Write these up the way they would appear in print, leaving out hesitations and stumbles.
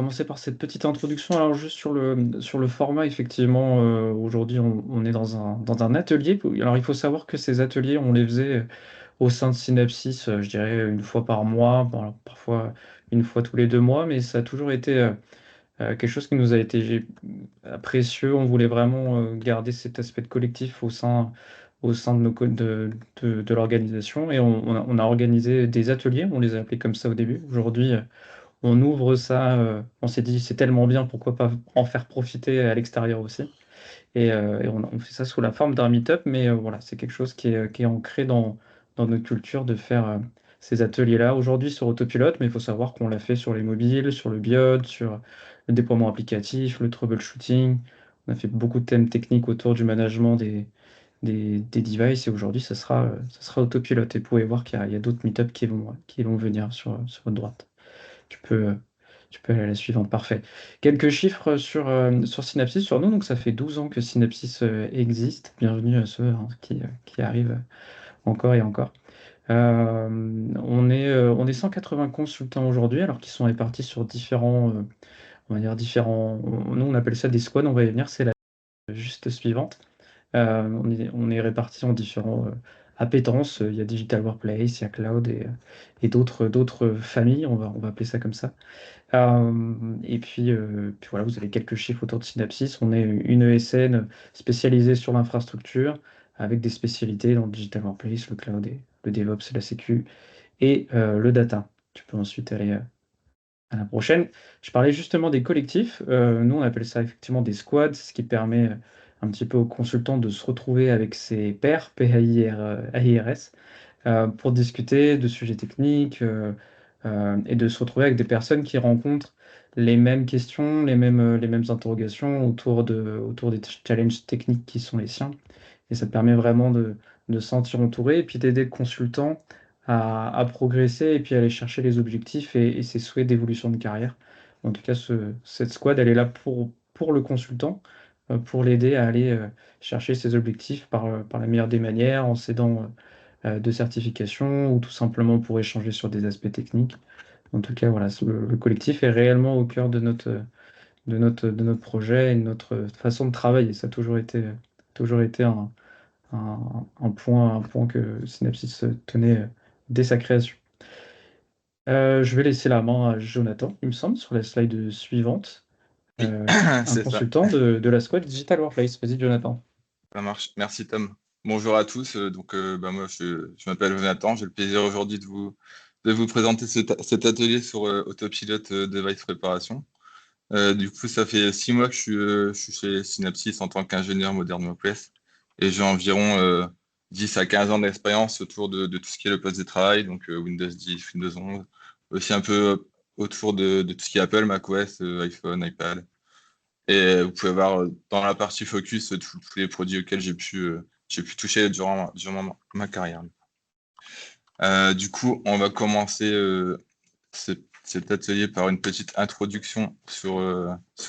commencer par cette petite introduction. Alors, juste sur le format, effectivement, aujourd'hui, on est dans un atelier. Alors, il faut savoir que ces ateliers, on les faisait au sein de Synapsis, je dirais une fois par mois, bon, alors, parfois une fois tous les 2 mois, mais ça a toujours été quelque chose qui nous a été précieux. On voulait vraiment garder cet aspect de collectif au sein de l'organisation. Et on a organisé des ateliers, on les a appelés comme ça au début. Aujourd'hui, on ouvre ça, on s'est dit c'est tellement bien, pourquoi pas en faire profiter à l'extérieur aussi. Et on fait ça sous la forme d'un meet-up, mais voilà, c'est quelque chose qui est ancré dans notre culture de faire ces ateliers-là. Aujourd'hui sur Autopilot, mais il faut savoir qu'on l'a fait sur les mobiles, sur le BIOD, sur le déploiement applicatif, le troubleshooting. On a fait beaucoup de thèmes techniques autour du management des devices, et aujourd'hui, ça sera Autopilot. Et vous pouvez voir qu'il y a d'autres meet-ups qui vont venir sur votre droite. Tu peux, euh, tu peux aller à la suivante, parfait. Quelques chiffres sur Synapsis, sur nous. Donc, ça fait 12 ans que Synapsis existe. Bienvenue à ceux hein, qui arrivent encore et encore. On est 180 consultants aujourd'hui, alors qu'ils sont répartis sur on va dire nous, on appelle ça des squads, on va y venir, c'est la juste suivante. On est répartis en différents appétences. Il y a Digital Workplace, il y a Cloud et d'autres familles, on va appeler ça comme ça. Et puis voilà, vous avez quelques chiffres autour de Synapsis. On est une ESN spécialisée sur l'infrastructure, avec des spécialités dans le Digital Workplace, le Cloud, et le DevOps, la Sécu, et le Data. Tu peux ensuite aller à la prochaine. Je parlais justement des collectifs. Nous, on appelle ça effectivement des squads, ce qui permet un petit peu aux consultants de se retrouver avec ses pairs, PAIRS, pour discuter de sujets techniques et de se retrouver avec des personnes qui rencontrent les mêmes questions, les mêmes interrogations autour des challenges techniques qui sont les siens. Et ça permet vraiment de se sentir entouré et puis d'aider le consultant à progresser et puis aller chercher les objectifs et ses souhaits d'évolution de carrière. En tout cas, cette squad, elle est là pour le consultant, pour l'aider à aller chercher ses objectifs par la meilleure des manières, en s'aidant de certification ou tout simplement pour échanger sur des aspects techniques. En tout cas, voilà, le collectif est réellement au cœur de notre projet et de notre façon de travailler. Ça a toujours été un point que Synapsis tenait dès sa création. Je vais laisser la main à Jonathan, il me semble, sur la slide suivante. Oui, Un c'est ça. consultant de la squad Digital Workplace. Vas-y, Jonathan. Ça marche. Merci Tom. Bonjour à tous. Moi, je m'appelle Jonathan. J'ai le plaisir aujourd'hui de vous présenter cet atelier sur Autopilot Device Préparation. Du coup, ça fait 6 mois que je suis chez Synapsys en tant qu'ingénieur Modern Workplace et j'ai environ 10 à 15 ans d'expérience autour de tout ce qui est le poste de travail, donc Windows 10, Windows 11, aussi un peu autour de tout ce qui est Apple, macOS, iPhone, iPad. Et vous pouvez voir dans la partie focus tous les produits auxquels j'ai pu toucher durant ma carrière. Du coup, on va commencer cet atelier par une petite introduction sur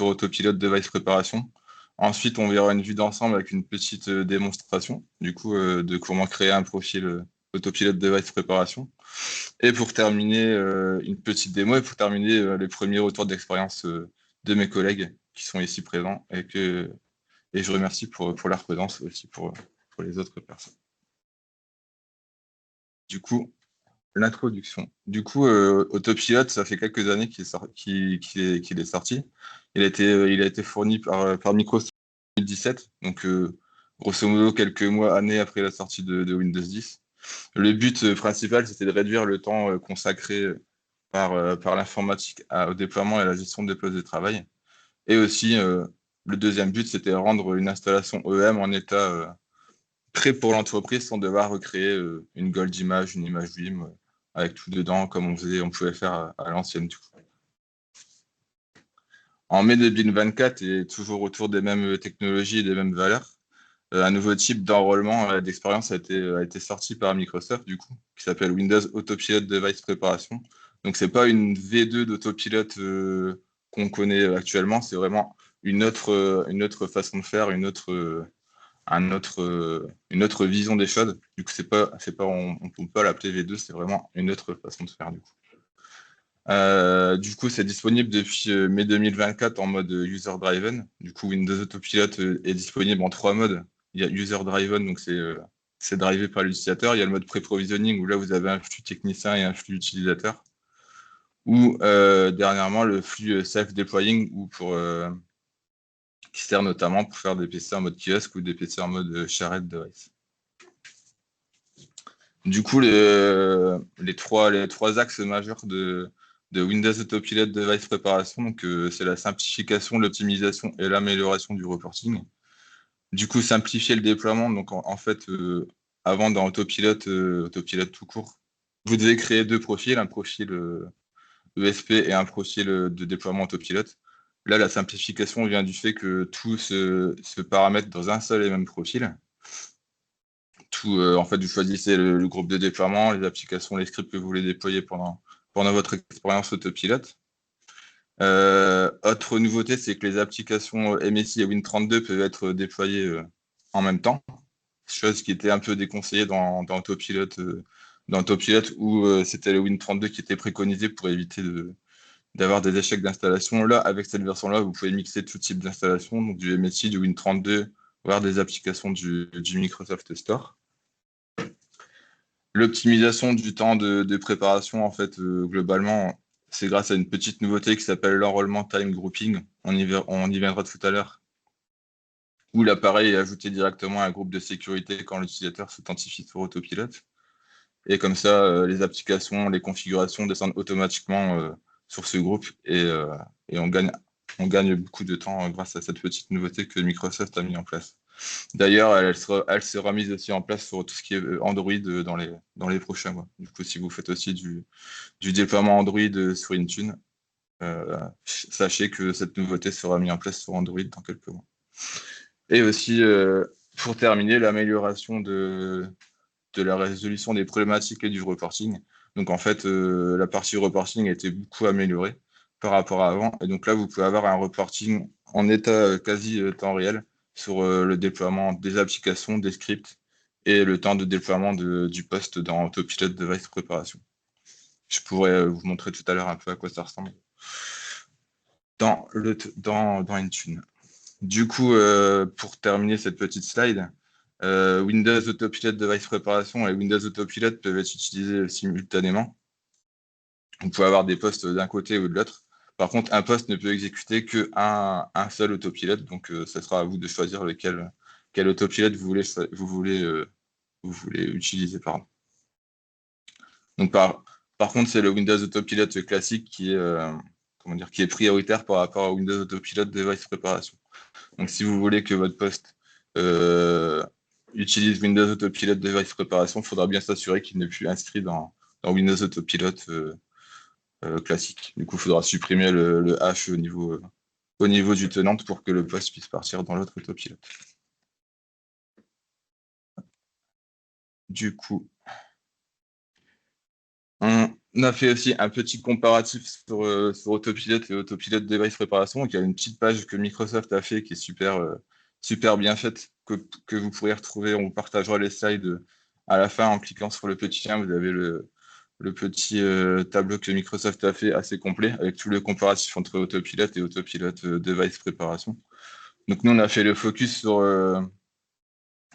Autopilot Device Préparation. Ensuite, on verra une vue d'ensemble avec une petite démonstration du coup, de comment créer un profil Autopilot Device Préparation. Et pour terminer, une petite démo et pour terminer, les premiers retours d'expérience de mes collègues qui sont ici présents et je remercie pour leur présence aussi pour les autres personnes. Du coup, l'introduction. Du coup, Autopilot, ça fait quelques années qu'il est sorti. Il a été fourni par Microsoft en 2017, donc grosso modo quelques mois, années après la sortie de Windows 10. Le but principal, c'était de réduire le temps consacré par l'informatique au déploiement et à la gestion des postes de travail. Et aussi, le deuxième but, c'était de rendre une installation EM en état prêt pour l'entreprise sans devoir recréer une gold image, une image Vim avec tout dedans, comme on pouvait faire à l'ancienne. Du coup. En mai 2024, et toujours autour des mêmes technologies et des mêmes valeurs, un nouveau type d'enrôlement d'expérience a été sorti par Microsoft, du coup, qui s'appelle Windows Autopilot Device Preparation. Donc, c'est pas une V2 d'autopilot qu'on connaît actuellement, c'est vraiment une autre façon de faire, une autre vision des choses. Du coup, on ne peut pas l'appeler V2, c'est vraiment une autre façon de faire, du coup. Du coup, c'est disponible depuis mai 2024 en mode user-driven. Du coup, Windows Autopilot est disponible en 3 modes. Il y a user-driven, donc c'est drivé par l'utilisateur. Il y a le mode pré-provisioning où là, vous avez un flux technicien et un flux utilisateur. Ou dernièrement, le flux self-deploying qui sert notamment pour faire des PC en mode kiosque ou des PC en mode shared device. Du coup, les trois axes majeurs de Windows Autopilot Device Préparation, donc c'est la simplification, l'optimisation et l'amélioration du reporting. Du coup, simplifier le déploiement. Donc en fait, avant dans Autopilot tout court, vous devez créer 2 profils, un profil ESP et un profil de déploiement Autopilot. Là, la simplification vient du fait que tout se paramètre dans un seul et même profil. En fait, vous choisissez le groupe de déploiement, les applications, les scripts que vous voulez déployer pendant votre expérience autopilote. Autre nouveauté, c'est que les applications MSI et Win32 peuvent être déployées en même temps, chose qui était un peu déconseillée dans Autopilot, où c'était le Win32 qui était préconisé pour éviter d'avoir des échecs d'installation. Là, avec cette version-là, vous pouvez mixer tout type d'installation, donc du MSI, du Win32, voire des applications du Microsoft Store. L'optimisation du temps de préparation, en fait, globalement, c'est grâce à une petite nouveauté qui s'appelle l'enrôlement time grouping. On y viendra tout à l'heure. Où l'appareil est ajouté directement à un groupe de sécurité quand l'utilisateur s'authentifie sur Autopilot. Et comme ça, les applications, les configurations descendent automatiquement sur ce groupe et on gagne beaucoup de temps grâce à cette petite nouveauté que Microsoft a mis en place. D'ailleurs, elle sera mise aussi en place sur tout ce qui est Android dans les prochains mois. Du coup, si vous faites aussi du déploiement Android sur Intune, sachez que cette nouveauté sera mise en place sur Android dans quelques mois. Et aussi, pour terminer, l'amélioration de la résolution des problématiques et du reporting. Donc, en fait, la partie reporting a été beaucoup améliorée par rapport à avant. Et donc là, vous pouvez avoir un reporting en état quasi temps réel sur le déploiement des applications, des scripts et le temps de déploiement du poste dans Autopilot Device Préparation. Je pourrais vous montrer tout à l'heure un peu à quoi ça ressemble dans Intune. Du coup, pour terminer cette petite slide, Windows Autopilot Device Préparation et Windows Autopilot peuvent être utilisés simultanément. Vous pouvez avoir des postes d'un côté ou de l'autre. Par contre, un poste ne peut exécuter qu'un seul autopilote, donc ce sera à vous de choisir quel autopilote vous voulez utiliser. Pardon. Donc par contre, c'est le Windows Autopilot classique qui est prioritaire par rapport à Windows Autopilot Device Préparation. Donc si vous voulez que votre poste utilise Windows Autopilot Device Préparation, il faudra bien s'assurer qu'il n'est plus inscrit dans Windows Autopilot classique. Du coup, il faudra supprimer le H au niveau du tenant pour que le poste puisse partir dans l'autre autopilote. Du coup, on a fait aussi un petit comparatif sur Autopilot et Autopilot Device Préparation. Donc, il y a une petite page que Microsoft a fait qui est super bien faite, que vous pourrez retrouver. On vous partagera les slides à la fin en cliquant sur le petit lien. Vous avez le petit tableau que Microsoft a fait assez complet avec tous les comparatifs entre Autopilot et Autopilot Device Préparation. Donc nous, on a fait le focus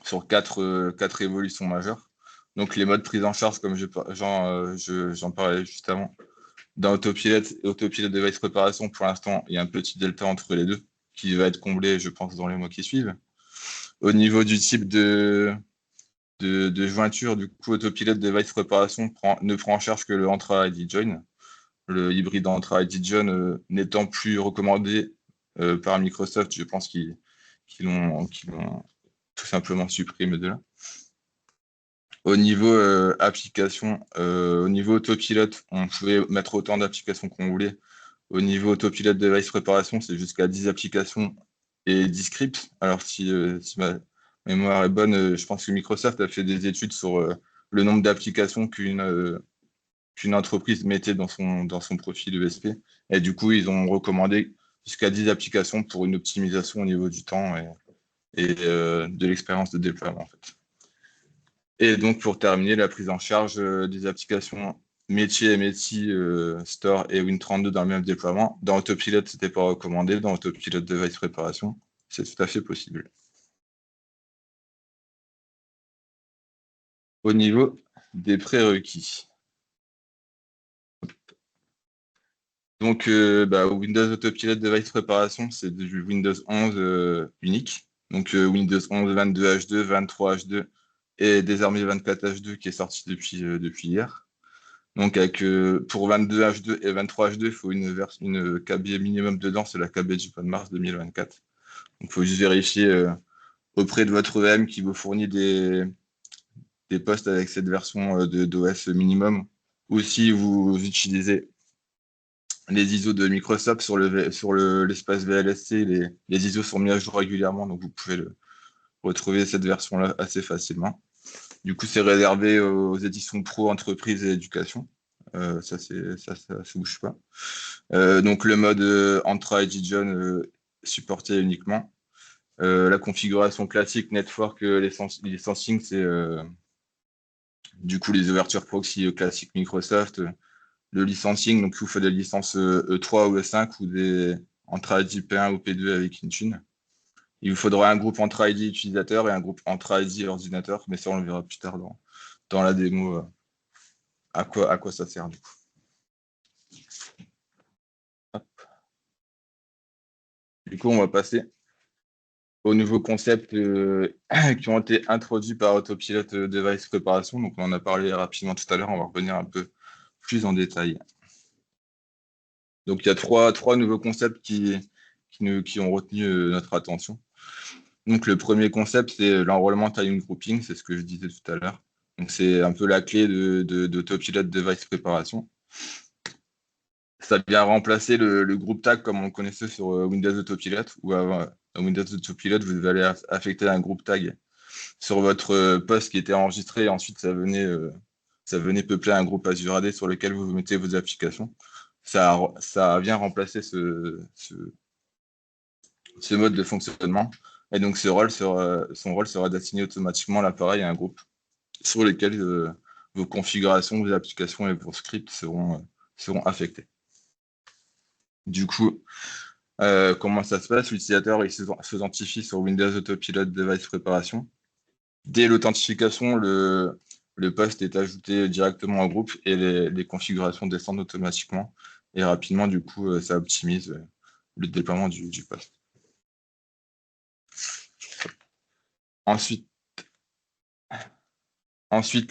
sur quatre évolutions majeures. Donc les modes prise en charge, comme j'en parlais juste avant. Dans Autopilot et Autopilot Device Préparation, pour l'instant, il y a un petit delta entre les deux qui va être comblé, je pense, dans les mois qui suivent. Au niveau du type de jointure, du coup, Autopilot Device Préparation ne prend en charge que le Entra ID Join. Le hybride Entra ID Join n'étant plus recommandé par Microsoft, je pense qu'ils l'ont tout simplement supprimé de là. Au niveau application, au niveau Autopilot, on pouvait mettre autant d'applications qu'on voulait. Au niveau Autopilot Device Préparation, c'est jusqu'à 10 applications et 10 scripts. Alors si ma mémoire est bonne, je pense que Microsoft a fait des études sur le nombre d'applications qu'une entreprise mettait dans son profil ESP. Et du coup, ils ont recommandé jusqu'à 10 applications pour une optimisation au niveau du temps et de l'expérience de déploiement, en fait. Et donc, pour terminer, la prise en charge des applications métier, métier, store et Win32 dans le même déploiement. Dans Autopilot, c'était pas recommandé. Dans Autopilot Device Préparation, c'est tout à fait possible. Au niveau des prérequis. Donc, Windows Autopilot Device Préparation, c'est du Windows 11 unique. Donc, Windows 11 22H2, 23H2 et désormais 24H2 qui est sorti depuis hier. Donc, pour 22H2 et 23H2, il faut une KB minimum dedans, c'est la KB du mois de mars 2024. Donc, il faut juste vérifier auprès de votre VM qui vous fournit des postes avec cette version d'OS minimum. Ou si vous utilisez les ISO de Microsoft sur l'espace VLSC, les ISO sont mis à jour régulièrement, donc vous pouvez retrouver cette version-là assez facilement. Du coup, c'est réservé aux éditions pro, entreprise et éducation. Ça se bouge pas. Donc le mode Entra ID John supporté uniquement. La configuration classique Network licensing, c'est du coup les ouvertures proxy classiques Microsoft. Le licensing, donc il vous faut des licences E3 ou E5 ou des Entra ID P1 ou P2 avec Intune. Il vous faudra un groupe Entra ID utilisateur et un groupe Entra ID ordinateur, mais ça on le verra plus tard dans la démo à quoi ça sert du coup. Du coup, on va passer aux nouveaux concepts qui ont été introduits par Autopilot Device Préparation. Donc, on en a parlé rapidement tout à l'heure, on va revenir un peu plus en détail. Donc, il y a trois nouveaux concepts qui ont retenu notre attention. Donc, le premier concept, c'est l'enrôlement time grouping, c'est ce que je disais tout à l'heure. Donc, c'est un peu la clé d'Autopilot Device Préparation. Ça vient remplacer le groupe tag comme on le connaissait sur Windows Autopilot, où avant Windows Autopilot, vous allez affecter un groupe tag sur votre poste qui était enregistré, et ensuite ça venait peupler un groupe Azure AD sur lequel vous mettez vos applications. Ça vient remplacer ce mode de fonctionnement. Et donc son rôle sera d'assigner automatiquement l'appareil à un groupe sur lequel vos configurations, vos applications et vos scripts seront affectés. Du coup, comment ça se passe? L'utilisateur il s'identifie sur Windows Autopilot Device Préparation. Dès l'authentification, le poste est ajouté directement au groupe et les configurations descendent automatiquement. Et rapidement, du coup, ça optimise le déploiement du poste. Ensuite,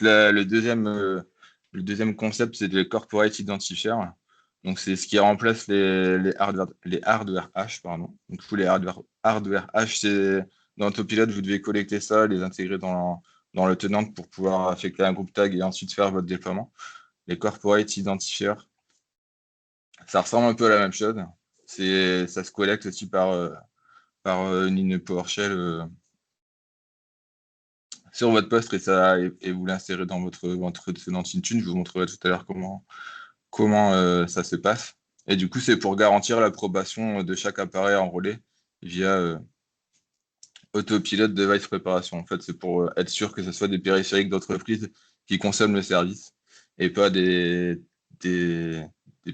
le deuxième concept, c'est le Corporate Identifier. Donc, c'est ce qui remplace les hardware hash, pardon. Donc, tous les hardware hash, c'est dans Autopilot, vous devez collecter ça, les intégrer dans le tenant pour pouvoir affecter un groupe tag et ensuite faire votre déploiement. Les Corporate Identifiers, ça ressemble un peu à la même chose. Ça se collecte aussi par une ligne PowerShell sur votre poste et vous l'insérez dans votre tenant Intune. Je vous montrerai tout à l'heure comment ça se passe. Et du coup, c'est pour garantir l'approbation de chaque appareil enrôlé via Autopilot Device Préparation. En fait, c'est pour être sûr que ce soit des périphériques d'entreprise qui consomment le service et pas des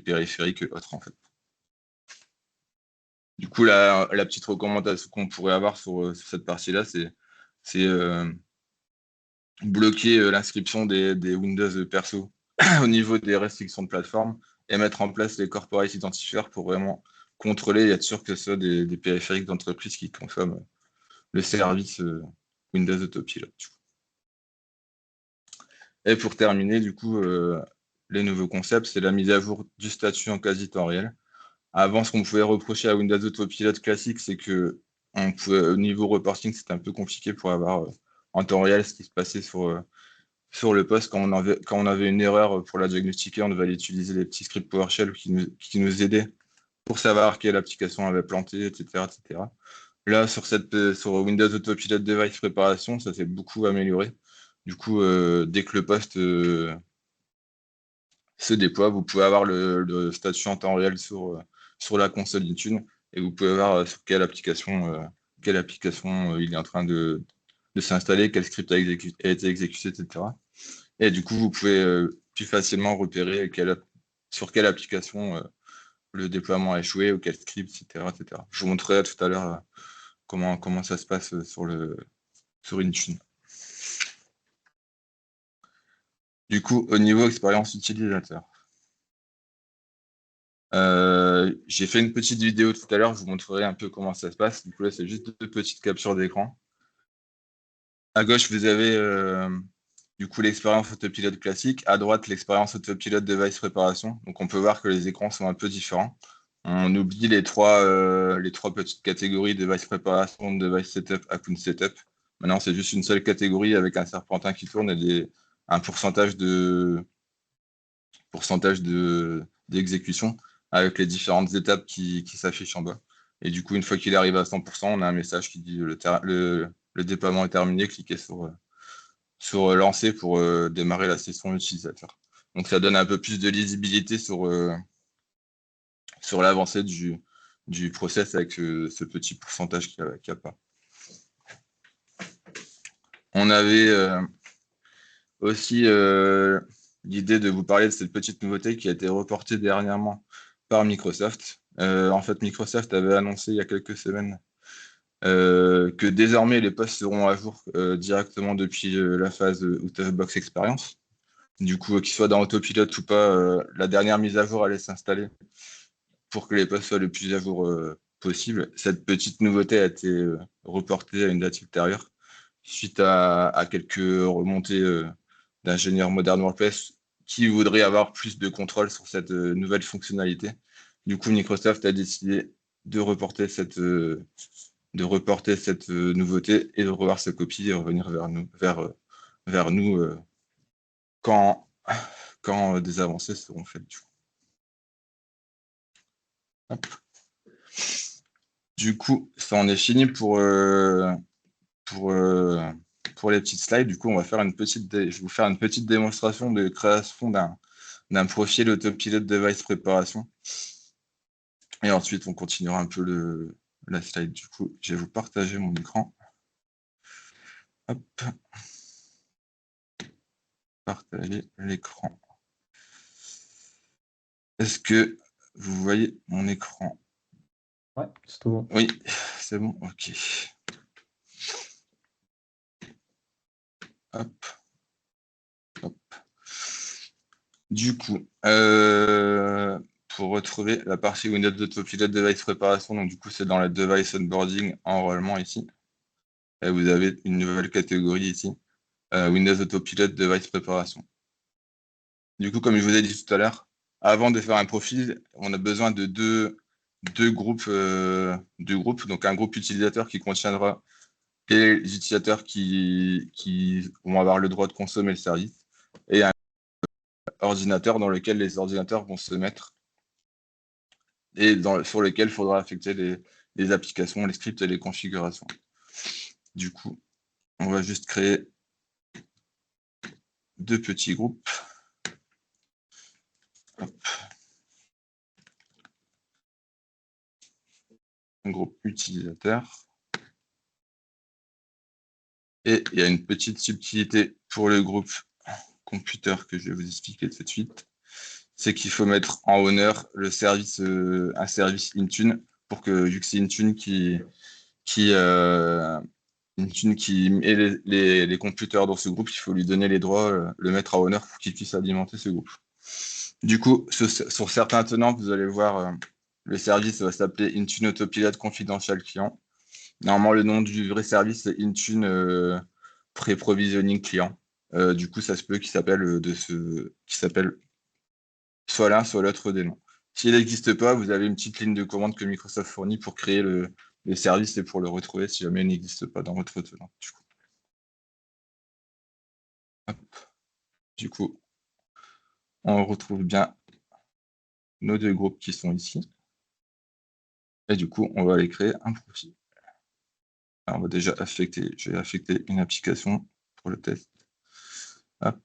périphériques autres, en fait. Du coup, la petite recommandation qu'on pourrait avoir sur cette partie-là, c'est bloquer l'inscription des Windows perso au niveau des restrictions de plateforme et mettre en place les corporate identifiers pour vraiment contrôler et être sûr que ce soit des périphériques d'entreprise qui consomment le service Windows Autopilot. Et pour terminer, du coup, les nouveaux concepts, c'est la mise à jour du statut en quasi temps réel. Avant, ce qu'on pouvait reprocher à Windows Autopilot classique, c'est que au niveau reporting, c'était un peu compliqué pour avoir en temps réel ce qui se passait sur le poste. Quand on avait une erreur pour la diagnostiquer, on devait aller utiliser les petits scripts PowerShell qui nous aidaient pour savoir quelle application avait planté, etc., etc. Là, sur Windows Autopilot Device Préparation, ça s'est beaucoup amélioré. Du coup, dès que le poste se déploie, vous pouvez avoir le statut en temps réel sur la console Intune et vous pouvez voir sur quelle application il est en train de s'installer, quel script a été exécuté, etc. Et du coup, vous pouvez plus facilement repérer sur quelle application le déploiement a échoué ou quel script, etc. Je vous montrerai tout à l'heure comment ça se passe sur Intune. Du coup, au niveau expérience utilisateur, j'ai fait une petite vidéo tout à l'heure, je vous montrerai un peu comment ça se passe. Du coup, là, c'est juste 2 petites captures d'écran. À gauche, vous avez du coup l'expérience autopilote classique. À droite, l'expérience autopilote device préparation. Donc, on peut voir que les écrans sont un peu différents. On oublie les trois petites catégories device préparation, device setup, account setup. Maintenant, c'est juste une seule catégorie avec un serpentin qui tourne et un pourcentage d'exécution avec les différentes étapes qui s'affichent en bas. Et du coup, une fois qu'il arrive à 100%, on a un message qui dit le déploiement est terminé, cliquez sur lancer pour démarrer la session utilisateur. Donc ça donne un peu plus de lisibilité sur l'avancée du process avec ce petit pourcentage qu'il n'y a pas. On avait aussi l'idée de vous parler de cette petite nouveauté qui a été reportée dernièrement par Microsoft. En fait, Microsoft avait annoncé il y a quelques semaines que désormais les postes seront à jour directement depuis la phase out-of-box experience. Du coup, qu'il soit dans autopilote ou pas, la dernière mise à jour allait s'installer pour que les postes soient le plus à jour possible. Cette petite nouveauté a été reportée à une date ultérieure suite à quelques remontées d'ingénieurs Modern WordPress qui voudraient avoir plus de contrôle sur cette nouvelle fonctionnalité. Du coup, Microsoft a décidé de reporter cette nouveauté et de revoir sa copie et revenir vers nous quand, des avancées seront faites. Du coup, ça en est fini pour, euh, pour les petites slides. Du coup, je vais vous faire une petite démonstration de création d'un profil autopilote device préparation. Et ensuite, on continuera un peu la slide. Du coup, je vais vous partager mon écran. Hop. Partager l'écran. Est-ce que vous voyez mon écran? Ouais, c'est tout bon. Oui, c'est bon, ok. Hop, hop. Du coup, pour retrouver la partie Windows Autopilot Device Préparation, donc du coup, c'est dans la Device Onboarding Enrôlement ici. Et vous avez une nouvelle catégorie ici, Windows Autopilot Device Préparation. Du coup, comme je vous ai dit tout à l'heure, avant de faire un profil, on a besoin de deux groupes, donc un groupe utilisateur qui contiendra les utilisateurs qui vont avoir le droit de consommer le service et un ordinateur dans lequel les ordinateurs vont se mettre et sur lequel il faudra affecter les applications, les scripts et les configurations. Du coup, on va juste créer 2 petits groupes. Hop. Un groupe utilisateur. Et il y a une petite subtilité pour le groupe computer que je vais vous expliquer tout de suite. C'est qu'il faut mettre en honneur un service Intune pour que, vu que c'est Intune qui met les computers dans ce groupe, il faut lui donner les droits, le mettre à honneur pour qu'il puisse alimenter ce groupe. Du coup, sur certains tenants, vous allez voir, le service va s'appeler Intune Autopilot Confidential Client. Normalement, le nom du vrai service, c'est Intune Pré-Provisioning Client. Du coup, ça se peut qu'il s'appelle soit l'un, soit l'autre des noms. S'il n'existe pas, vous avez une petite ligne de commande que Microsoft fournit pour créer le service et pour le retrouver si jamais il n'existe pas dans votre tenant. Du coup, on retrouve bien nos 2 groupes qui sont ici. Et du coup, on va aller créer un profil. Alors, on va déjà je vais affecter une application pour le test. Hop.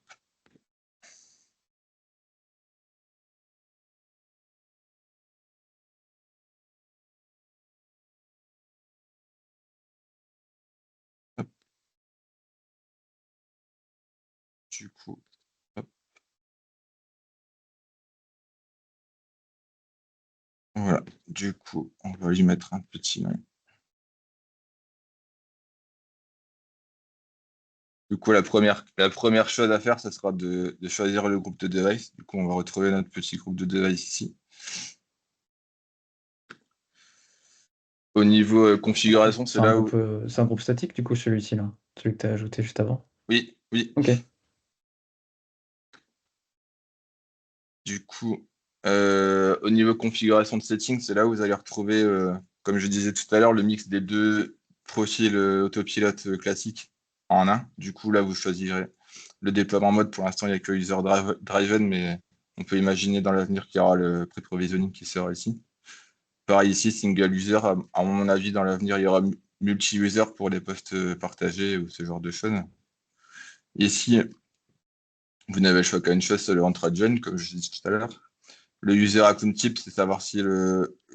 Hop. Du coup, hop. Voilà, du coup, on va lui mettre un petit nom. Du coup, la première chose à faire, ce sera de choisir le groupe de device. Du coup, on va retrouver notre petit groupe de device ici. Au niveau configuration, c'est là où... C'est un groupe statique, du coup, celui-ci, là. Celui que tu as ajouté juste avant. Oui, oui. Ok. Du coup, au niveau configuration de setting, c'est là où vous allez retrouver, comme je disais tout à l'heure, le mix des deux profils autopilote classiques en un. Du coup, là, vous choisirez le déploiement mode. Pour l'instant, il n'y a que user driven, mais on peut imaginer dans l'avenir qu'il y aura le pré-provisioning qui sera ici. Pareil ici, single user, à mon avis, dans l'avenir, il y aura multi-user pour les postes partagés ou ce genre de choses. Ici, vous n'avez le choix qu'à une chose, c'est le Entra-Join, comme je disais tout à l'heure. Le user account type, c'est savoir si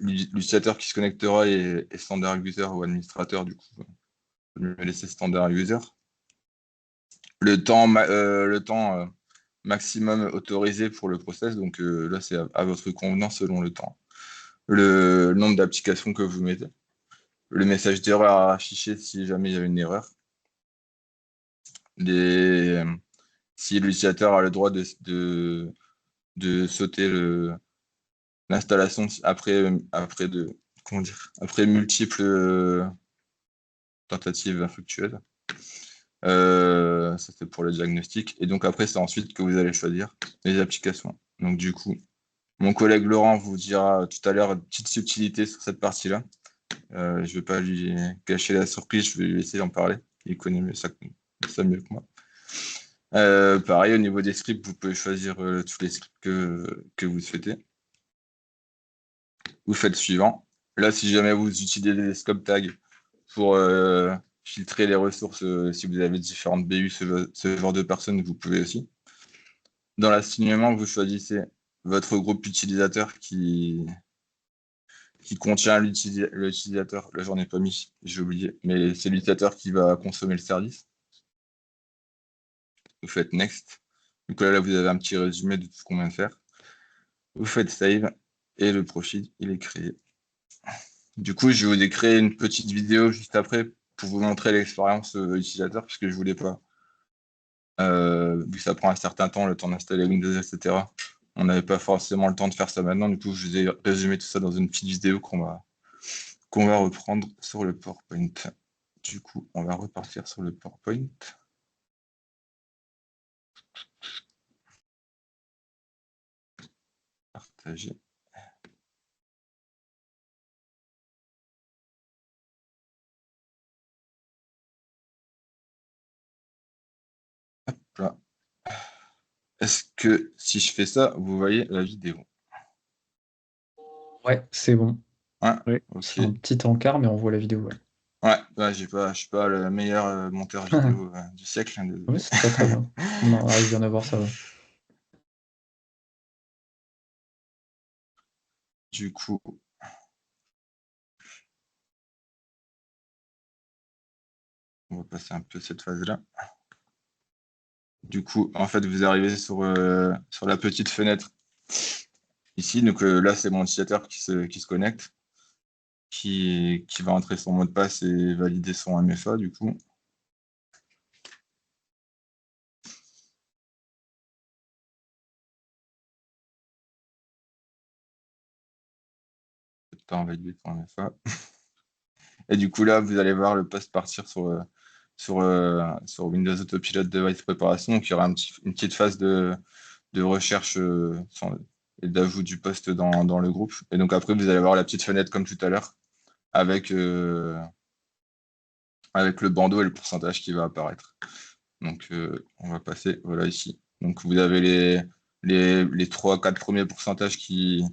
l'utilisateur qui se connectera est standard user ou administrateur, du coup. Je vais me laisser standard user. Le temps maximum autorisé pour le process, donc là, c'est à votre convenance selon le temps. Le nombre d'applications que vous mettez. Le message d'erreur à afficher si jamais il y a une erreur. Si l'utilisateur a le droit de sauter l'installation après multiples tentatives infructueuses. Ça c'est pour le diagnostic. Et donc après, c'est ensuite que vous allez choisir les applications. Donc du coup, mon collègue Laurent vous dira tout à l'heure une petite subtilité sur cette partie-là. Je ne vais pas lui cacher la surprise, je vais lui laisser en parler. Il connaît ça mieux que moi. Pareil, au niveau des scripts, vous pouvez choisir tous les scripts que vous souhaitez. Vous faites suivant. Là, si jamais vous utilisez des scope tags pour filtrer les ressources, si vous avez différentes BU, ce genre de personnes, vous pouvez aussi. Dans l'assignement, vous choisissez votre groupe utilisateur qui contient l'utilisateur. Là, j'en ai pas mis, j'ai oublié, mais c'est l'utilisateur qui va consommer le service. Vous faites Next. Donc là, vous avez un petit résumé de tout ce qu'on vient de faire. Vous faites Save et le profil, il est créé. Du coup, je vais vous créer une petite vidéo juste après pour vous montrer l'expérience utilisateur, puisque je voulais pas, vu que ça prend un certain temps, le temps d'installer Windows, etc. On n'avait pas forcément le temps de faire ça maintenant. Du coup, je vous ai résumé tout ça dans une petite vidéo qu'on va reprendre sur le PowerPoint. Du coup, on va repartir sur le PowerPoint. Partager. Hop là. Est-ce que si je fais ça, vous voyez la vidéo? Ouais, c'est bon. Ouais, Oui. ok. C'est un petit encart, mais on voit la vidéo, ouais. Ouais, je suis pas le meilleur monteur vidéo du siècle, hein, Oui, désolé. c'est très très bien. On arrive bien à voir, ça va. Du coup, on va passer un peu cette phase-là. Du coup, en fait, vous arrivez sur la petite fenêtre ici. Donc là, c'est mon utilisateur qui se connecte, qui va entrer son mot de passe et valider son MFA, du coup. Temps valider son MFA. Et du coup, là, vous allez voir le poste partir sur Windows Autopilot Device Préparation. Donc, il y aura une petite phase de recherche et d'ajout du poste dans le groupe. Et donc, après, vous allez voir la petite fenêtre comme tout à l'heure avec le bandeau et le pourcentage qui va apparaître. Donc, on va passer, voilà, ici. Donc, vous avez les 3-4 premiers pourcentages qui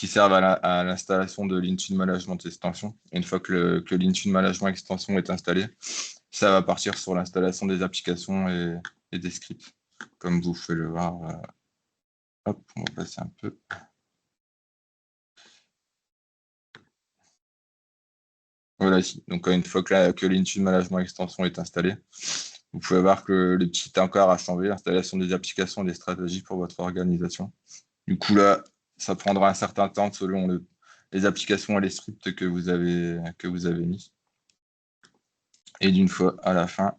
servent à l'installation de l'Intune Management Extension. Et une fois que l'Intune Management Extension est installé, ça va partir sur l'installation des applications et des scripts. Comme vous pouvez le voir. Hop, on va passer un peu. Voilà, ici. Donc, une fois que l'Intune Management Extension est installé, vous pouvez voir que le petit encart a changé, l'installation des applications et des stratégies pour votre organisation. Du coup, là, ça prendra un certain temps selon les applications et les scripts que vous avez mis. Et d'une fois à la fin,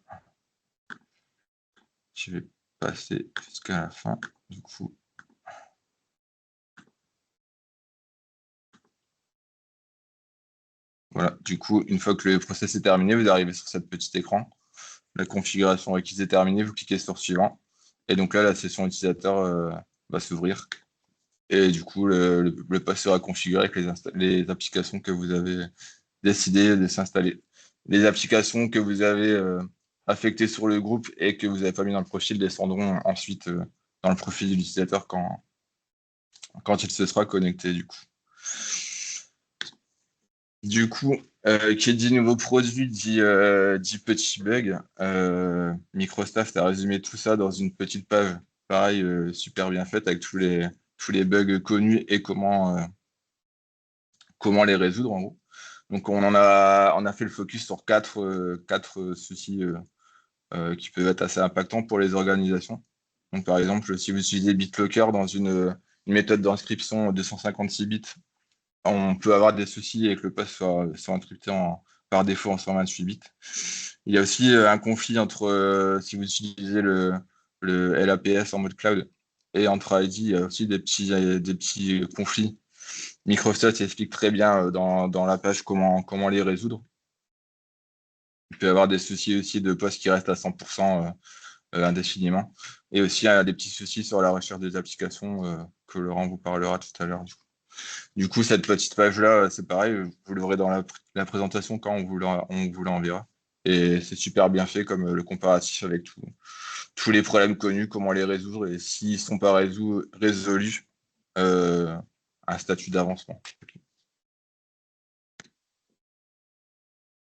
je vais passer jusqu'à la fin. Du coup, voilà. Du coup, une fois que le process est terminé, vous arrivez sur cette petit écran. La configuration requise est terminée, vous cliquez sur suivant. Et donc là, la session utilisateur va s'ouvrir. Et du coup, le poste sera configuré avec les applications que vous avez décidé de s'installer. Les applications que vous avez affectées sur le groupe et que vous n'avez pas mis dans le profil descendront ensuite dans le profil de l'utilisateur quand il se sera connecté, du coup. Du coup, qui dit nouveau produit dit petit bug. Microsoft a résumé tout ça dans une petite page, pareil, super bien faite, avec tous les bugs connus et comment les résoudre, en gros. Donc, on a fait le focus sur quatre soucis qui peuvent être assez impactants pour les organisations. Donc, par exemple, si vous utilisez BitLocker dans une méthode d'inscription 256 bits, on peut avoir des soucis avec le poste soit encrypté par défaut en 128 bits. Il y a aussi un conflit entre, si vous utilisez le LAPS en mode cloud et entre ID, il y a aussi des petits conflits. Microsoft explique très bien dans la page comment les résoudre. Il peut y avoir des soucis aussi de postes qui restent à 100% indéfiniment. Et aussi, il y a des petits soucis sur la recherche des applications que Laurent vous parlera tout à l'heure. Du coup, cette petite page-là, c'est pareil, vous l'aurez dans la présentation quand on vous l'enverra. Et c'est super bien fait comme le comparatif avec tous les problèmes connus, comment les résoudre et s'ils ne sont pas résolus, un statut d'avancement.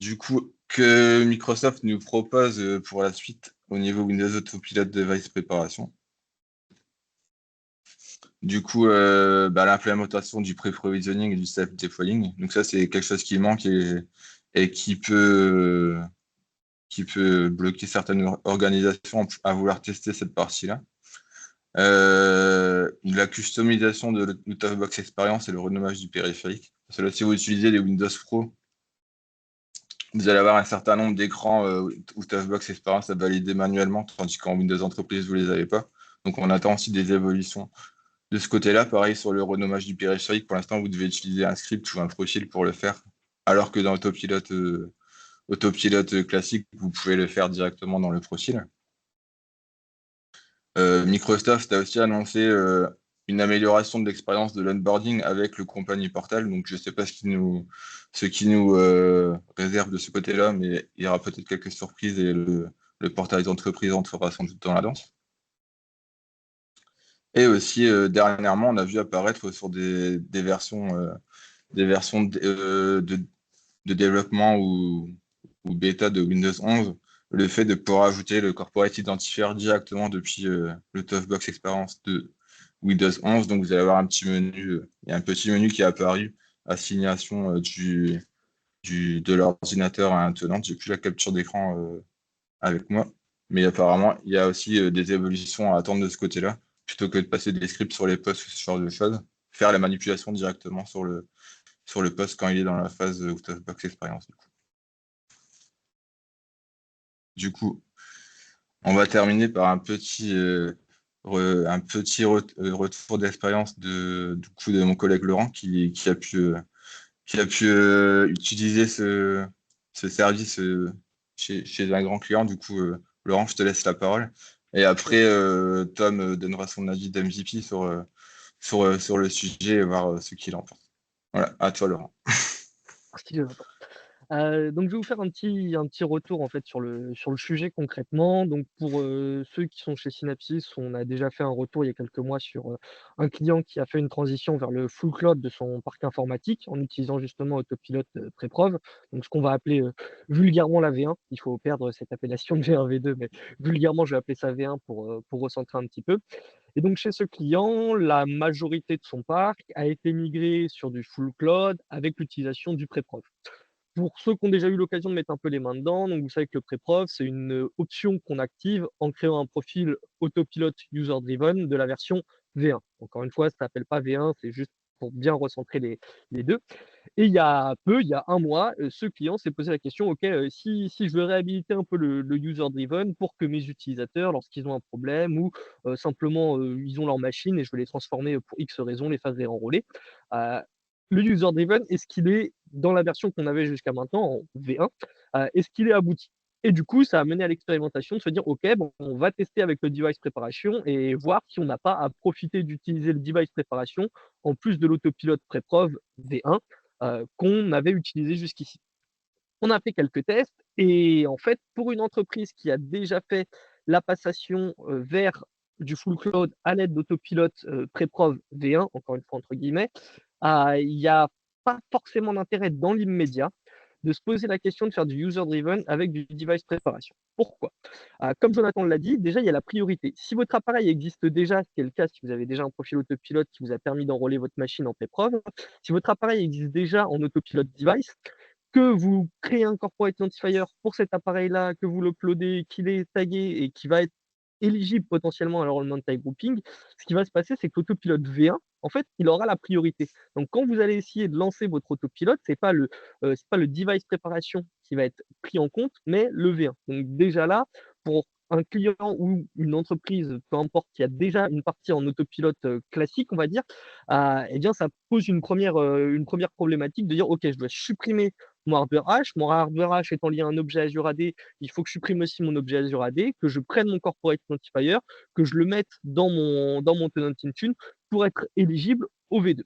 Du coup, que Microsoft nous propose pour la suite au niveau Windows Autopilot Device Préparation. Du coup, l'implémentation du pré-provisioning et du self-deploying. Donc ça, c'est quelque chose qui manque et qui peut bloquer certaines organisations à vouloir tester cette partie-là. La customisation de l'out-of-box experience et le renommage du périphérique. Parce que là, si vous utilisez les Windows Pro, vous allez avoir un certain nombre d'écrans out-of-box experience à valider manuellement, tandis qu'en Windows Entreprise, vous ne les avez pas. Donc, on attend aussi des évolutions de ce côté-là. Pareil sur le renommage du périphérique. Pour l'instant, vous devez utiliser un script ou un profil pour le faire, alors que dans Autopilot classique, vous pouvez le faire directement dans le profil. Microsoft a aussi annoncé une amélioration de l'expérience de l'onboarding avec le Company Portal. Donc, je ne sais pas ce qui nous réserve de ce côté-là, mais il y aura peut-être quelques surprises et le portail d'entreprise entrera sans doute dans la danse. Et aussi, dernièrement, on a vu apparaître sur des versions, de développement ou bêta de Windows 11, le fait de pouvoir ajouter le Corporate Identifier directement depuis le Toughbox Experience de Windows 11. Donc, vous allez avoir un petit menu, il y a un petit menu qui est apparu, assignation de l'ordinateur à un tenant. J'ai plus la capture d'écran avec moi, mais apparemment, il y a aussi des évolutions à attendre de ce côté-là, plutôt que de passer des scripts sur les postes ou ce genre de choses, faire la manipulation directement sur le poste quand il est dans la phase out of box experience. Du coup, on va terminer par un petit retour d'expérience du coup de mon collègue Laurent qui a pu utiliser ce service chez un grand client. Du coup, Laurent, je te laisse la parole. Et après, Tom donnera son avis d'MVP sur le sujet et voir ce qu'il en pense. Voilà, à toi, Laurent. Merci, Jonathan. Donc je vais vous faire un petit retour en fait sur le sujet concrètement. Donc pour, ceux qui sont chez Synapsys, on a déjà fait un retour il y a quelques mois sur, un client qui a fait une transition vers le full cloud de son parc informatique en utilisant justement Autopilot, Pré-prod. Donc ce qu'on va appeler, vulgairement la V1. Il faut perdre cette appellation de V1, V2, mais vulgairement je vais appeler ça V1 pour recentrer un petit peu. Et donc chez ce client, la majorité de son parc a été migrée sur du full cloud avec l'utilisation du Pré-prod. Pour ceux qui ont déjà eu l'occasion de mettre un peu les mains dedans, donc vous savez que le pré-prod, c'est une option qu'on active en créant un profil Autopilot User Driven de la version V1. Encore une fois, ça s'appelle pas V1, c'est juste pour bien recentrer les deux. Et il y a peu, il y a un mois, ce client s'est posé la question: «OK, si je veux réhabiliter un peu le user driven pour que mes utilisateurs, lorsqu'ils ont un problème ou simplement, ils ont leur machine et je veux les transformer, pour X raisons, les faire désenrôler». Heu, le user driven, est-ce qu'il est dans la version qu'on avait jusqu'à maintenant en V1, est-ce qu'il est abouti? Et du coup, ça a mené à l'expérimentation de se dire: «OK, bon, on va tester avec le device préparation et voir si on n'a pas à profiter d'utiliser le device préparation en plus de l'autopilote pré-prod V1, qu'on avait utilisé jusqu'ici». On a fait quelques tests et en fait, pour une entreprise qui a déjà fait la passation, vers du full cloud à l'aide d'autopilote, pré-prod V1, encore une fois entre guillemets, il y a pas forcément d'intérêt dans l'immédiat de se poser la question de faire du user driven avec du device préparation. Pourquoi? Comme Jonathan l'a dit, déjà il y a la priorité. Si votre appareil existe déjà, ce qui est le cas si vous avez déjà un profil autopilote qui vous a permis d'enrôler votre machine en pré-prod, si votre appareil existe déjà en autopilote device, que vous créez un corporate identifier pour cet appareil-là, que vous l'uploadez, qu'il est tagué et qui va être éligible potentiellement à l'enrôlement de type grouping, ce qui va se passer, c'est que l'autopilote V1, en fait, il aura la priorité. Donc quand vous allez essayer de lancer votre autopilote, c'est pas le device préparation qui va être pris en compte, mais le V1. Donc déjà là, pour un client ou une entreprise, peu importe, qui a déjà une partie en autopilote, classique, on va dire, eh bien ça pose une première problématique de dire: «OK, je dois supprimer mon hardware hash. Mon hardware hash étant lié à un objet Azure AD, il faut que je supprime aussi mon objet Azure AD, que je prenne mon corporate identifier, que je le mette dans mon tenant Intune pour être éligible au V2».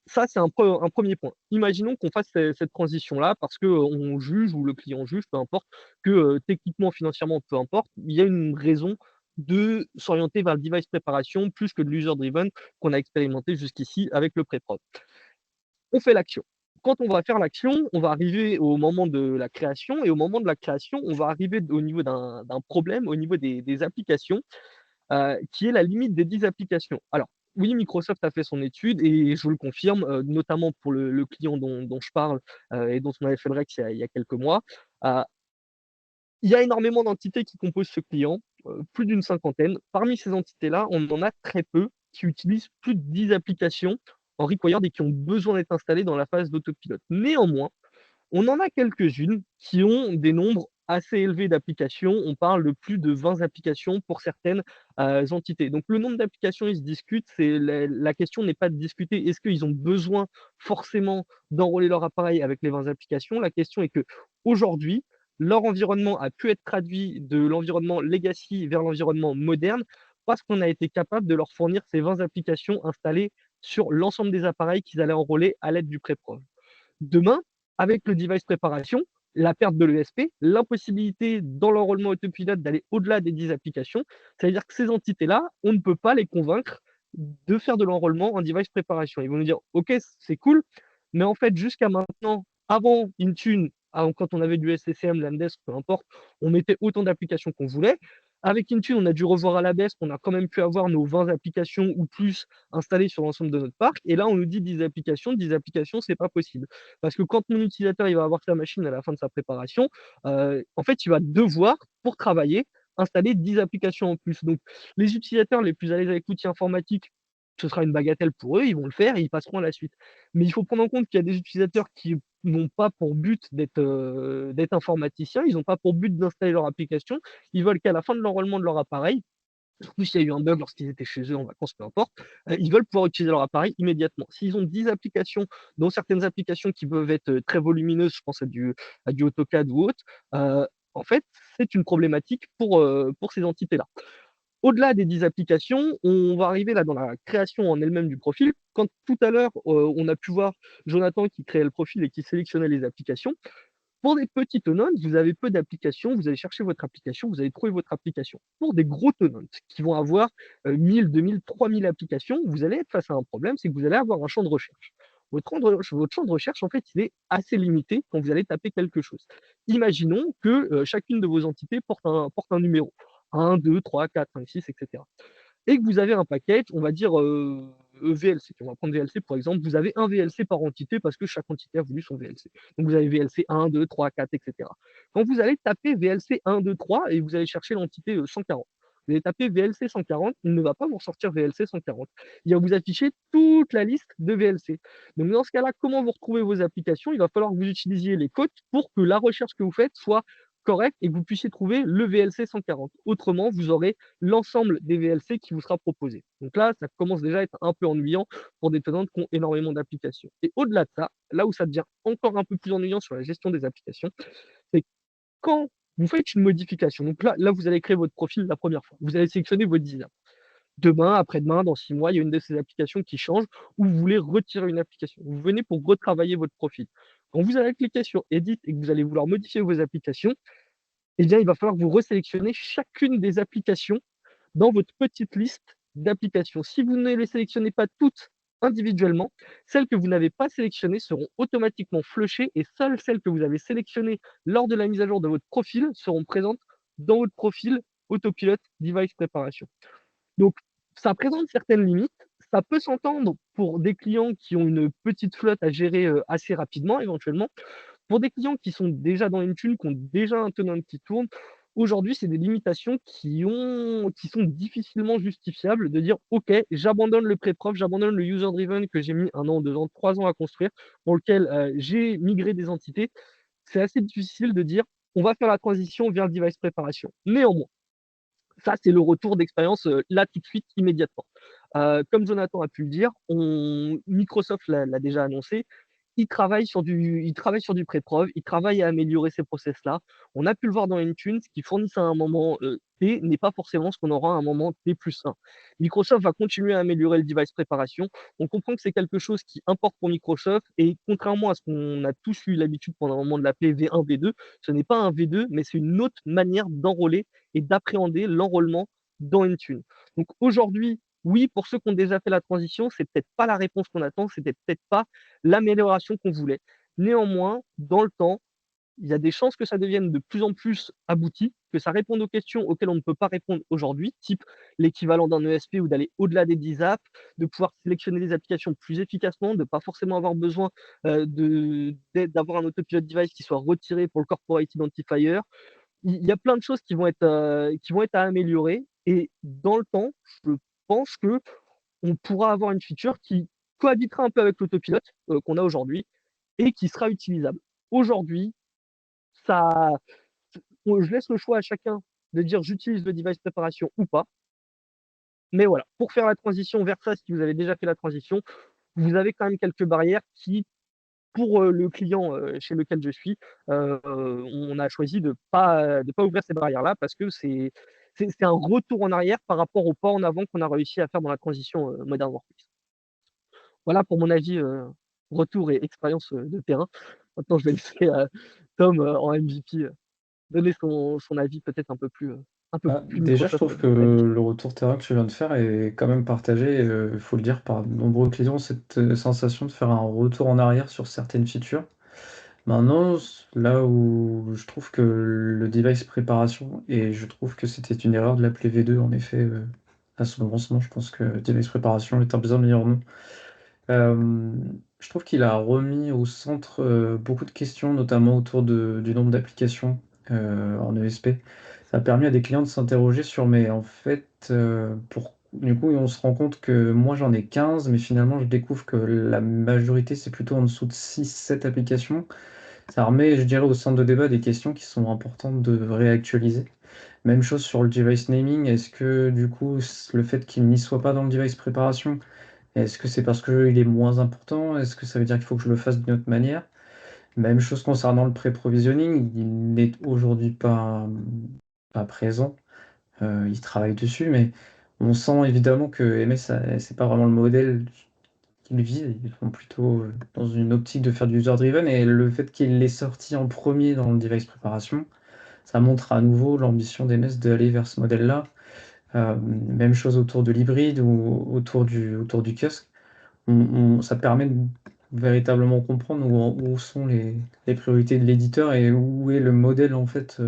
Ça, c'est un premier point. Imaginons qu'on fasse cette transition-là parce qu'on juge ou le client juge, peu importe, que techniquement, financièrement, peu importe, il y a une raison de s'orienter vers le device préparation plus que de l'user driven qu'on a expérimenté jusqu'ici avec le pré-prod. On fait l'action. Quand on va faire l'action, on va arriver au moment de la création et au moment de la création, on va arriver au niveau d'un problème, au niveau des applications, qui est la limite des 10 applications. Alors, oui, Microsoft a fait son étude et je vous le confirme, notamment pour le client dont je parle, et dont on avait fait le Rex il y a quelques mois. Heu, il y a énormément d'entités qui composent ce client, plus d'une cinquantaine. Parmi ces entités-là, on en a très peu qui utilisent plus de 10 applications en required et qui ont besoin d'être installées dans la phase d'autopilote. Néanmoins, on en a quelques-unes qui ont des nombres assez élevés d'applications. On parle de plus de 20 applications pour certaines, entités. Donc le nombre d'applications, il se discute. C'est la question n'est pas de discuter est-ce qu'ils ont besoin forcément d'enrôler leur appareil avec les 20 applications? La question est qu'aujourd'hui, leur environnement a pu être traduit de l'environnement legacy vers l'environnement moderne parce qu'on a été capable de leur fournir ces 20 applications installées sur l'ensemble des appareils qu'ils allaient enrôler à l'aide du pré-prod. Demain, avec le device préparation, la perte de l'ESP, l'impossibilité dans l'enrôlement autopilote d'aller au-delà des 10 applications, c'est-à-dire que ces entités-là, on ne peut pas les convaincre de faire de l'enrôlement en device préparation. Ils vont nous dire: «OK, c'est cool, mais en fait, jusqu'à maintenant, avant Intune, quand on avait du SCCM, Landesk, peu importe, on mettait autant d'applications qu'on voulait. Avec Intune, on a dû revoir à la baisse, on a quand même pu avoir nos 20 applications ou plus installées sur l'ensemble de notre parc. Et là, on nous dit 10 applications, c'est pas possible. Parce que quand mon utilisateur il va avoir sa machine à la fin de sa préparation, en fait, il va devoir, pour travailler, installer 10 applications en plus. Donc, les utilisateurs les plus à l'aise avec l'outil informatique, ce sera une bagatelle pour eux, ils vont le faire et ils passeront à la suite. Mais il faut prendre en compte qu'il y a des utilisateurs qui n'ont pas pour but d'être informaticiens, ils n'ont pas pour but d'installer leur application, ils veulent qu'à la fin de l'enrôlement de leur appareil, surtout s'il y a eu un bug lorsqu'ils étaient chez eux en vacances, peu importe, ils veulent pouvoir utiliser leur appareil immédiatement. S'ils ont 10 applications, dont certaines applications qui peuvent être très volumineuses, je pense à du AutoCAD ou autre, en fait, c'est une problématique pour ces entités-là. Au-delà des 10 applications, on va arriver là dans la création en elle-même du profil. Quand tout à l'heure, on a pu voir Jonathan qui créait le profil et qui sélectionnait les applications, pour des petits tenants, vous avez peu d'applications, vous allez chercher votre application, vous allez trouver votre application. Pour des gros tenants qui vont avoir 1000, 2000, 3000 applications, vous allez être face à un problème, c'est que vous allez avoir un champ de recherche. Votre champ de recherche, en fait, il est assez limité quand vous allez taper quelque chose. Imaginons que chacune de vos entités porte un numéro. 1, 2, 3, 4, 5, 6, etc. Et que vous avez un package, on va dire VLC. On va prendre VLC pour exemple. Vous avez un VLC par entité parce que chaque entité a voulu son VLC. Donc vous avez VLC 1, 2, 3, 4, etc. Quand vous allez taper VLC 1, 2, 3 et vous allez chercher l'entité 140, Vous allez taper VLC 140, il ne va pas vous ressortir VLC 140. Il va vous afficher toute la liste de VLC. Donc dans ce cas-là, comment vous retrouvez vos applications? Il va falloir que vous utilisiez les codes pour que la recherche que vous faites soit correcte et que vous puissiez trouver le VLC 140. Autrement, vous aurez l'ensemble des VLC qui vous sera proposé. Donc là, ça commence déjà à être un peu ennuyant pour des tenants qui ont énormément d'applications. Et au-delà de ça, là où ça devient encore un peu plus ennuyant sur la gestion des applications, c'est quand vous faites une modification. Donc là, vous allez créer votre profil la première fois. Vous allez sélectionner votre design. Demain, après-demain, dans 6 mois, il y a une de ces applications qui change ou vous voulez retirer une application. Vous venez pour retravailler votre profil. Quand vous allez cliquer sur Edit et que vous allez vouloir modifier vos applications, eh bien, il va falloir que vous resélectionnez chacune des applications dans votre petite liste d'applications. Si vous ne les sélectionnez pas toutes individuellement, celles que vous n'avez pas sélectionnées seront automatiquement flushées et seules celles que vous avez sélectionnées lors de la mise à jour de votre profil seront présentes dans votre profil Autopilot Device Préparation. Donc, ça présente certaines limites. Ça peut s'entendre pour des clients qui ont une petite flotte à gérer assez rapidement, éventuellement. Pour des clients qui sont déjà dans Intune, qui ont déjà un tenant qui tourne, aujourd'hui, c'est des limitations qui sont difficilement justifiables de dire OK, j'abandonne le pré-prof, j'abandonne le user-driven que j'ai mis 1 an, 2 ans, 3 ans à construire, pour lequel j'ai migré des entités. C'est assez difficile de dire on va faire la transition vers le device préparation. Néanmoins, ça, c'est le retour d'expérience là, tout de suite, immédiatement. Comme Jonathan a pu le dire, Microsoft l'a déjà annoncé, il travaille sur du pré-prod, il travaille à améliorer ces process-là. On a pu le voir dans Intune, ce qu'ils fournissent à un moment T n'est pas forcément ce qu'on aura à un moment T+1. Microsoft va continuer à améliorer le device préparation. On comprend que c'est quelque chose qui importe pour Microsoft et contrairement à ce qu'on a tous eu l'habitude pendant un moment de l'appeler V1, V2, ce n'est pas un V2, mais c'est une autre manière d'enrôler et d'appréhender l'enrôlement dans Intune. Donc aujourd'hui, oui, pour ceux qui ont déjà fait la transition, c'est peut-être pas la réponse qu'on attend, c'était peut-être pas l'amélioration qu'on voulait. Néanmoins, dans le temps, il y a des chances que ça devienne de plus en plus abouti, que ça réponde aux questions auxquelles on ne peut pas répondre aujourd'hui, type l'équivalent d'un ESP ou d'aller au-delà des 10 apps, de pouvoir sélectionner des applications plus efficacement, de ne pas forcément avoir besoin d'avoir un autopilot device qui soit retiré pour le corporate identifier. Il y a plein de choses qui vont être à améliorer et dans le temps, je pense que on pourra avoir une feature qui cohabitera un peu avec l'autopilote qu'on a aujourd'hui et qui sera utilisable. Aujourd'hui, ça, je laisse le choix à chacun de dire j'utilise le device préparation ou pas. Mais voilà, pour faire la transition vers ça, si vous avez déjà fait la transition, vous avez quand même quelques barrières qui, pour le client chez lequel je suis, on a choisi de pas ouvrir ces barrières-là parce que c'est un retour en arrière par rapport au pas en avant qu'on a réussi à faire dans la transition Modern Workplace. Voilà pour mon avis, retour et expérience de terrain. Maintenant, je vais laisser Tom en MVP donner son avis peut-être un peu plus Déjà, je Microsoft trouve que d'habitude. le retour terrain que tu viens de faire est quand même partagé, il faut le dire, par de nombreux clients, cette sensation de faire un retour en arrière sur certaines features. Maintenant, là où je trouve que le device préparation, et je trouve que c'était une erreur de l'appeler V2, en effet, à son lancement, je pense que device préparation est un bien meilleur nom. Euh, je trouve qu'il a remis au centre beaucoup de questions, notamment autour du nombre d'applications en ESP. Ça a permis à des clients de s'interroger sur, mais en fait, du coup, on se rend compte que moi j'en ai 15, mais finalement je découvre que la majorité c'est plutôt en dessous de 6, 7 applications. Ça remet, je dirais, au centre de débat des questions qui sont importantes de réactualiser. Même chose sur le device naming. Est-ce que du coup, le fait qu'il n'y soit pas dans le device préparation, est-ce que c'est parce qu'il est moins important? Est-ce que ça veut dire qu'il faut que je le fasse d'une autre manière? Même chose concernant le pré-provisioning, il n'est aujourd'hui pas présent. Il travaille dessus, mais on sent évidemment que MS, c'est pas vraiment le modèle qu'ils visent. Ils sont plutôt dans une optique de faire du user-driven. Et le fait qu'il l'ait sorti en premier dans le device préparation, ça montre à nouveau l'ambition d'MS d'aller vers ce modèle-là. Même chose autour de l'hybride ou autour du kiosque. Ça permet de véritablement comprendre où sont les priorités de l'éditeur et où est le modèle en fait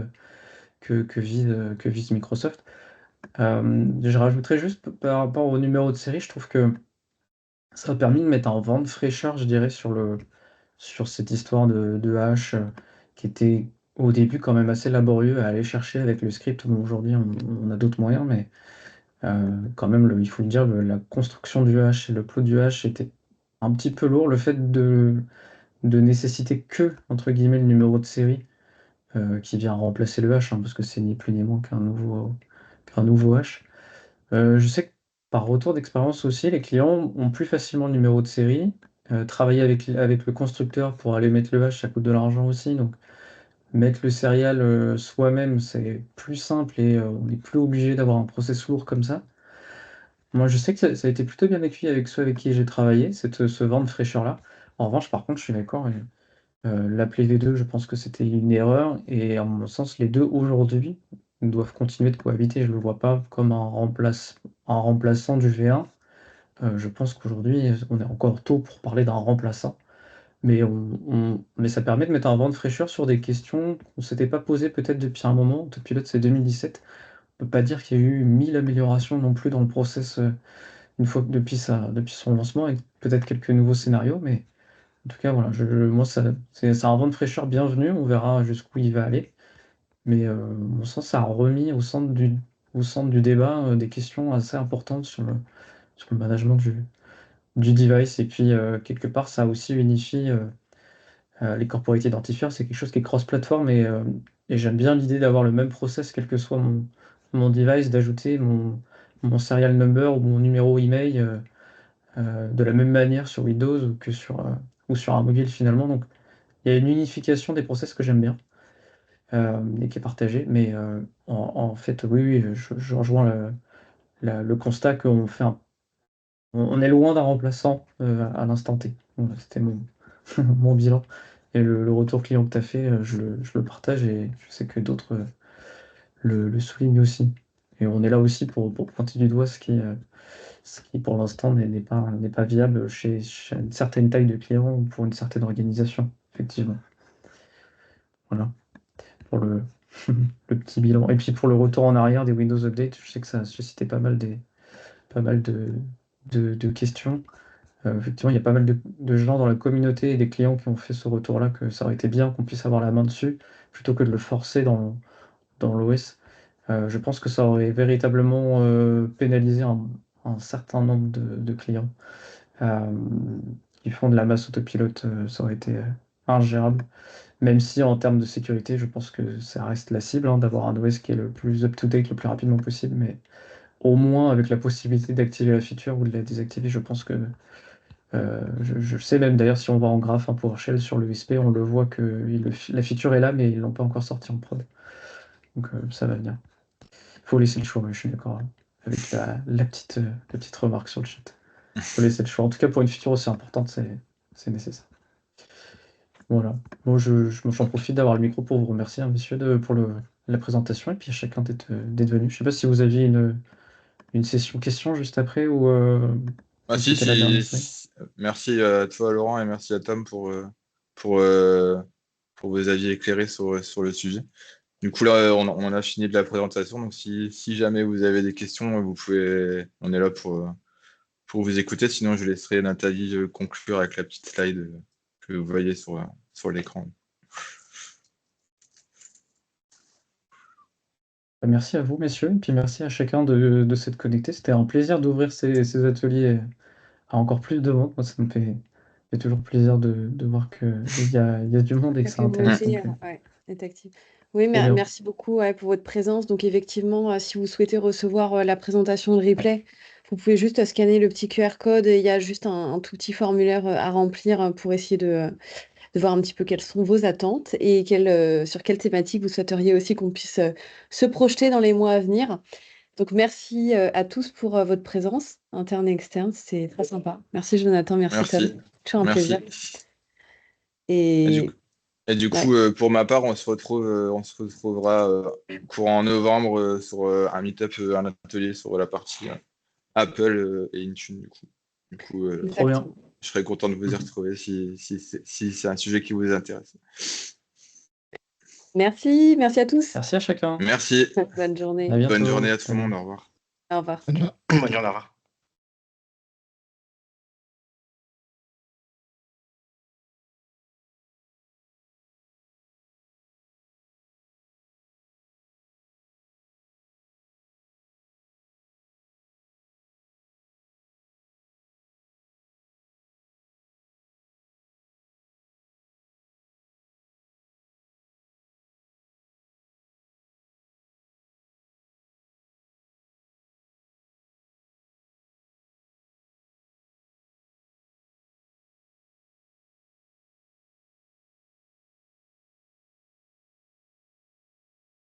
que vise Microsoft. Je rajouterais juste par rapport au numéro de série, je trouve que ça a permis de mettre un vent de fraîcheur, je dirais, sur cette histoire de hash qui était au début quand même assez laborieux à aller chercher avec le script. Bon, aujourd'hui, on a d'autres moyens, mais quand même, il faut le dire, la construction du hash et le plot du hash était un petit peu lourd. Le fait de nécessiter que, entre guillemets, le numéro de série qui vient remplacer le hash, hein, parce que c'est ni plus ni moins qu'un nouveau hash. Je sais que par retour d'expérience aussi, les clients ont plus facilement le numéro de série. Travailler avec le constructeur pour aller mettre le hash, ça coûte de l'argent aussi. Donc mettre le serial soi-même, c'est plus simple et on n'est plus obligé d'avoir un process lourd comme ça. Moi, je sais que ça a été plutôt bien accueilli avec ceux avec qui j'ai travaillé, ce vent de fraîcheur-là. En revanche, par contre, je suis d'accord. L'appeler V2, je pense que c'était une erreur. Et à mon sens, les deux aujourd'hui doivent continuer de cohabiter. Je ne le vois pas comme un remplaçant du V1. Je pense qu'aujourd'hui, on est encore tôt pour parler d'un remplaçant. Mais ça permet de mettre un vent de fraîcheur sur des questions qu'on ne s'était pas posées peut-être depuis un moment. Autopilot, c'est 2017. On ne peut pas dire qu'il y a eu 1000 améliorations non plus dans le process une fois que depuis son lancement, et peut-être quelques nouveaux scénarios. Mais en tout cas, voilà, moi, c'est un vent de fraîcheur bienvenu. On verra jusqu'où il va aller. Mais à mon sens, ça a remis au centre du débat des questions assez importantes sur le management du device. Et puis, quelque part, ça aussi unifie les corporate identifiers. C'est quelque chose qui est cross-platform et j'aime bien l'idée d'avoir le même process, quel que soit mon device, d'ajouter mon serial number ou mon numéro email de la même manière sur Windows ou sur un mobile finalement. Donc, il y a une unification des process que j'aime bien et qui est partagée. Mais en fait, oui, oui, je rejoins le constat qu'on fait on est loin d'un remplaçant à l'instant T. Voilà, c'était mon bilan. Et le retour client que tu as fait, je le partage et je sais que d'autres le soulignent aussi. Et on est là aussi pour pointer du doigt ce qui pour l'instant n'est pas viable chez une certaine taille de client ou pour une certaine organisation, effectivement. Voilà, pour le petit bilan. Et puis pour le retour en arrière des Windows Update, je sais que ça a suscité pas mal de questions. Effectivement, il y a pas mal de gens dans la communauté et des clients qui ont fait ce retour-là, que ça aurait été bien qu'on puisse avoir la main dessus, plutôt que de le forcer dans l'OS. Je pense que ça aurait véritablement pénalisé un certain nombre de clients euh, qui font de la masse autopilote. Ça aurait été ingérable. Même si en termes de sécurité, je pense que ça reste la cible, hein, d'avoir un OS qui est le plus up-to-date le plus rapidement possible. Mais au moins avec la possibilité d'activer la feature ou de la désactiver, je pense que je sais même d'ailleurs si on va en graph hein, PowerShell sur le SP, on le voit que la feature est là, mais ils l'ont pas encore sorti en prod. Donc ça va venir. Il faut laisser le choix, ouais, je suis d'accord hein, avec la petite remarque sur le chat. Il faut laisser le choix. En tout cas, pour une feature aussi importante, c'est nécessaire. Voilà. Bon, j'en profite d'avoir le micro pour vous remercier, hein, messieurs, pour la présentation et puis à chacun d'être venu. Je sais pas si vous aviez une session questions juste après Ah ou si, c'était la dernière slide. merci à toi Laurent et merci à Tom pour, pour vos avis éclairés sur le sujet. Du coup là, on a fini de la présentation, donc si jamais vous avez des questions, on est là pour vous écouter, sinon je laisserai Nathalie conclure avec la petite slide que vous voyez sur l'écran. Merci à vous, messieurs, et puis merci à chacun de s'être connecté. C'était un plaisir d'ouvrir ces ateliers à encore plus de monde. Moi, ça me fait toujours plaisir de voir il y a du monde et que Ça ça fait moi intéresse. aussi, Donc, ouais, être actif. Oui, trop bien. merci beaucoup ouais, pour votre présence. Donc effectivement, si vous souhaitez recevoir la présentation de replay, vous pouvez juste scanner le petit QR code et il y a juste un tout petit formulaire à remplir pour essayer de voir un petit peu quelles sont vos attentes et sur quelle thématique vous souhaiteriez aussi qu'on puisse se projeter dans les mois à venir. Donc merci à tous pour votre présence, interne et externe, c'est très sympa. Merci Jonathan, merci Tom. Merci. Toujours un plaisir. Merci. Et Et du ouais, coup, pour ma part, on se retrouvera courant novembre sur un meet-up, un atelier sur la partie Apple et Intune, du coup. Du coup, Trop bien. exactement. je serais content de vous y retrouver si c'est un sujet qui vous intéresse. Merci, merci à tous. Merci à chacun. Merci. Bonne journée. À bientôt. Bonne journée à tout le Salut. monde. Au revoir. Au revoir. Bonne journée, au revoir.